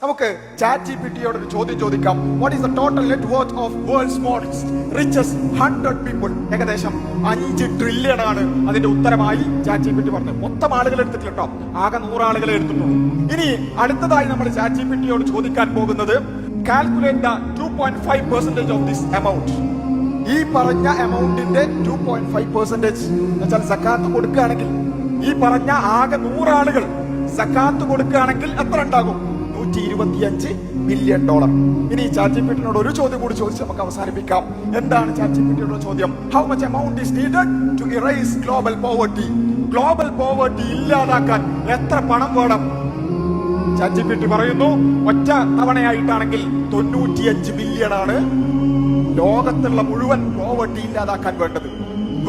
നമുക്ക് ചാറ്റ് ജിപിടിയോട് ഒരു ചോദ്യം ചോദിക്കാം. What is the total net worth of worlds most richest 100 people? ഏകദേശം 5 ട്രില്യൺ ആണ് അതിന്റെ ഉത്തരമായി ചാറ്റ് ജിപിടി പറഞ്ഞു. മൊത്തം ആളുകൾ എടുത്തിട്ടില്ല കേട്ടോ, ആകെ 100 ആളുകളെ എടുത്തിട്ടുള്ളൂ. ഇനി അടുത്തതായി നമ്മൾ ചാറ്റ് ജിപിടിയോട് ചോദിക്കാൻ പോകുന്നത്, calculate the 2.5% of this amount. ഈ പറഞ്ഞ എമൗണ്ടിന്റെ 2.5% എന്നുവെച്ചാൽ സക്കാത്ത് കൊടുക്കുകയാണെങ്കിൽ, ഈ പറഞ്ഞ ആകെ 100 ആളുകൾ സക്കാത്ത് കൊടുക്കുകയാണെങ്കിൽ എത്ര ഉണ്ടാകും? $125 ബില്യൺ. ഇനി ചാറ്റ് ജിപിടിയോട് ഒരു ചോദ്യം കൂടി ചോദിച്ച് നമുക്ക് അവസാനിപ്പിക്കാം. എന്താണ് ചാറ്റ് ജിപിടിയുടെ ചോദ്യം? How much amount is needed to erase global poverty? Global poverty ഇല്ലാതാക്കാൻ എത്ര പണം വേണം? ചാറ്റ് ജിപിടി പറയുന്നു, ഒറ്റ തവണയായിട്ടാണെങ്കിൽ 95 ബില്യൺ ആണ് ലോകത്തുള്ള മുഴുവൻ പോവർട്ടി ഇല്ലാതാക്കാൻ വേണ്ടത്.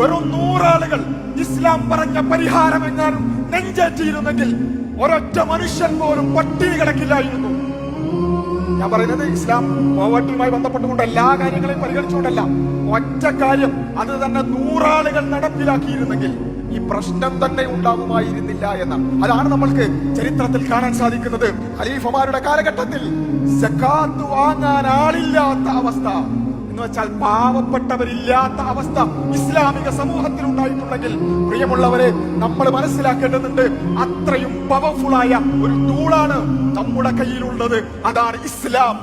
വെറും 100 ആളുകൾ ഇസ്ലാം പറഞ്ഞ പരിഹാരം എങ്ങാനും നെഞ്ചേറ്റിയിരുന്നെങ്കിൽ ഒരൊറ്റ മനുഷ്യൻ പോലും പട്ടിണി കിടക്കില്ലായിരുന്നു. ഞാൻ പറയുന്നത് ഇസ്ലാം പോവർട്ടിയുമായി ബന്ധപ്പെട്ടുകൊണ്ട് എല്ലാ കാര്യങ്ങളെയും പരിഗണിച്ചുകൊണ്ടല്ല, ഒറ്റ കാര്യം അത് തന്നെ 100 ആളുകൾ നടപ്പിലാക്കിയിരുന്നെങ്കിൽ ഈ പ്രശ്നം തന്നെ ഉണ്ടാകുമായിരുന്നില്ല എന്നാണ്. അതാണ് നമ്മൾക്ക് ചരിത്രത്തിൽ കാണാൻ സാധിക്കുന്നത്. ഖലീഫമാരുടെ കാലഘട്ടത്തിൽ സക്കാത്ത് വാങ്ങാൻ ആളില്ലാത്ത അവസ്ഥ എന്ന് വെച്ചാൽ പാവപ്പെട്ടവരില്ലാത്ത അവസ്ഥ ഇസ്ലാമിക സമൂഹത്തിൽ ഉണ്ടായിട്ടുണ്ടെങ്കിൽ, പ്രിയമുള്ളവരെ, നമ്മൾ മനസ്സിലാക്കേണ്ടതുണ്ട്, അത്രയും പവർഫുൾ ആയ ഒരു ടൂളാണ് നമ്മുടെ കയ്യിലുള്ളത്. അതാണ് ഇസ്ലാം.